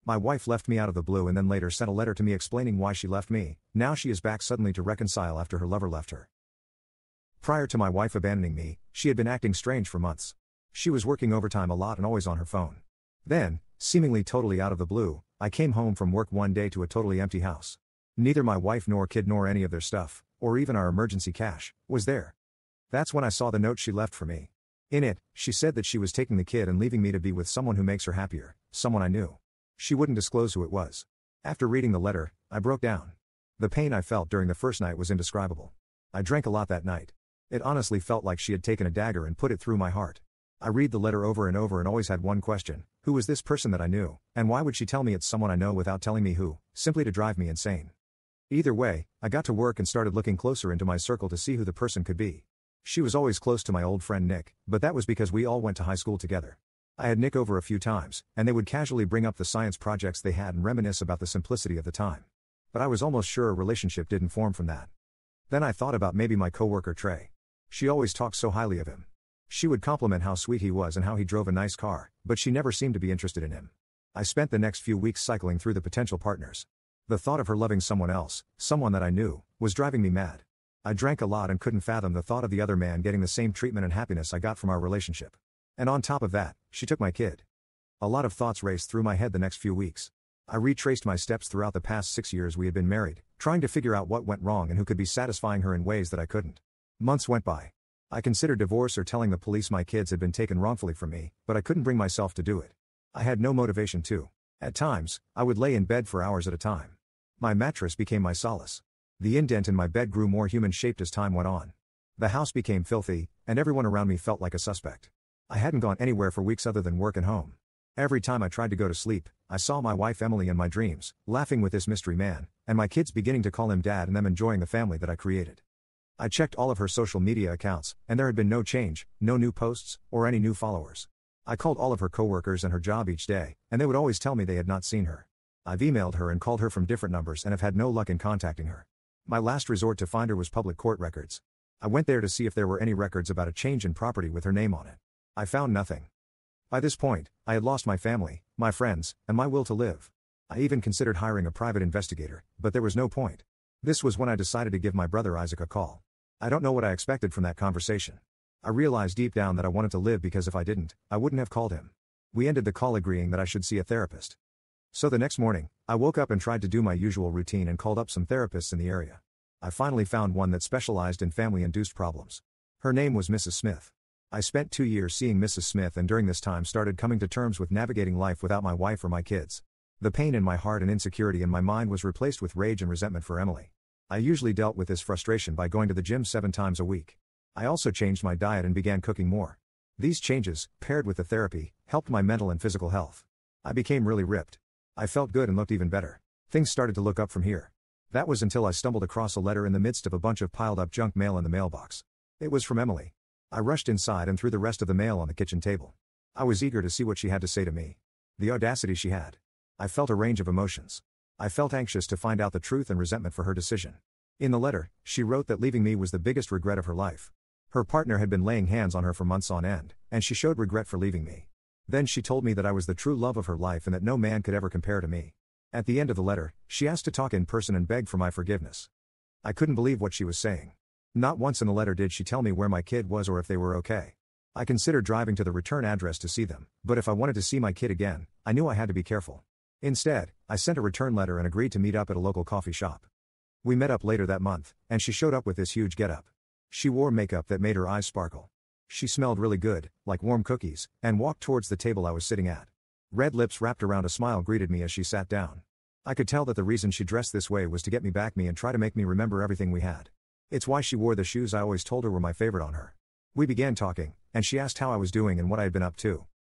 My wife left me out of the blue and then later sent a letter to me explaining why she left me. Now she is back suddenly to reconcile after her lover left her. Prior to my wife abandoning me, she had been acting strange for months. She was working overtime a lot and always on her phone. Then, seemingly totally out of the blue, I came home from work one day to a totally empty house. Neither my wife nor kid nor any of their stuff, or even our emergency cash, was there. That's when I saw the note she left for me. In it, she said that she was taking the kid and leaving me to be with someone who makes her happier, someone I knew. She wouldn't disclose who it was. After reading the letter, I broke down. The pain I felt during the first night was indescribable. I drank a lot that night. It honestly felt like she had taken a dagger and put it through my heart. I read the letter over and over and always had one question: who was this person that I knew, and why would she tell me it's someone I know without telling me who, simply to drive me insane? Either way, I got to work and started looking closer into my circle to see who the person could be. She was always close to my old friend Nick, but that was because we all went to high school together. I had Nick over a few times, and they would casually bring up the science projects they had and reminisce about the simplicity of the time. But I was almost sure a relationship didn't form from that. Then I thought about maybe my coworker Trey. She always talked so highly of him. She would compliment how sweet he was and how he drove a nice car, but she never seemed to be interested in him. I spent the next few weeks cycling through the potential partners. The thought of her loving someone else, someone that I knew, was driving me mad. I drank a lot and couldn't fathom the thought of the other man getting the same treatment and happiness I got from our relationship. And on top of that, she took my kid. A lot of thoughts raced through my head the next few weeks. I retraced my steps throughout the past 6 years we had been married, trying to figure out what went wrong and who could be satisfying her in ways that I couldn't. Months went by. I considered divorce or telling the police my kids had been taken wrongfully from me, but I couldn't bring myself to do it. I had no motivation to. At times, I would lay in bed for hours at a time. My mattress became my solace. The indent in my bed grew more human-shaped as time went on. The house became filthy, and everyone around me felt like a suspect. I hadn't gone anywhere for weeks other than work and home. Every time I tried to go to sleep, I saw my wife Emily in my dreams, laughing with this mystery man, and my kids beginning to call him dad and them enjoying the family that I created. I checked all of her social media accounts, and there had been no change, no new posts, or any new followers. I called all of her coworkers and her job each day, and they would always tell me they had not seen her. I've emailed her and called her from different numbers and have had no luck in contacting her. My last resort to find her was public court records. I went there to see if there were any records about a change in property with her name on it. I found nothing. By this point, I had lost my family, my friends, and my will to live. I even considered hiring a private investigator, but there was no point. This was when I decided to give my brother Isaac a call. I don't know what I expected from that conversation. I realized deep down that I wanted to live because if I didn't, I wouldn't have called him. We ended the call agreeing that I should see a therapist. So the next morning, I woke up and tried to do my usual routine and called up some therapists in the area. I finally found one that specialized in family-induced problems. Her name was Mrs. Smith. I spent 2 years seeing Mrs. Smith and during this time started coming to terms with navigating life without my wife or my kids. The pain in my heart and insecurity in my mind was replaced with rage and resentment for Emily. I usually dealt with this frustration by going to the gym 7 times a week. I also changed my diet and began cooking more. These changes, paired with the therapy, helped my mental and physical health. I became really ripped. I felt good and looked even better. Things started to look up from here. That was until I stumbled across a letter in the midst of a bunch of piled up junk mail in the mailbox. It was from Emily. I rushed inside and threw the rest of the mail on the kitchen table. I was eager to see what she had to say to me. The audacity she had. I felt a range of emotions. I felt anxious to find out the truth and resentment for her decision. In the letter, she wrote that leaving me was the biggest regret of her life. Her partner had been laying hands on her for months on end, and she showed regret for leaving me. Then she told me that I was the true love of her life and that no man could ever compare to me. At the end of the letter, she asked to talk in person and begged for my forgiveness. I couldn't believe what she was saying. Not once in the letter did she tell me where my kid was or if they were okay. I considered driving to the return address to see them, but if I wanted to see my kid again, I knew I had to be careful. Instead, I sent a return letter and agreed to meet up at a local coffee shop. We met up later that month, and she showed up with this huge getup. She wore makeup that made her eyes sparkle. She smelled really good, like warm cookies, and walked towards the table I was sitting at. Red lips wrapped around a smile greeted me as she sat down. I could tell that the reason she dressed this way was to get me back and try to make me remember everything we had. It's why she wore the shoes I always told her were my favorite on her. We began talking, and she asked how I was doing and what I had been up to.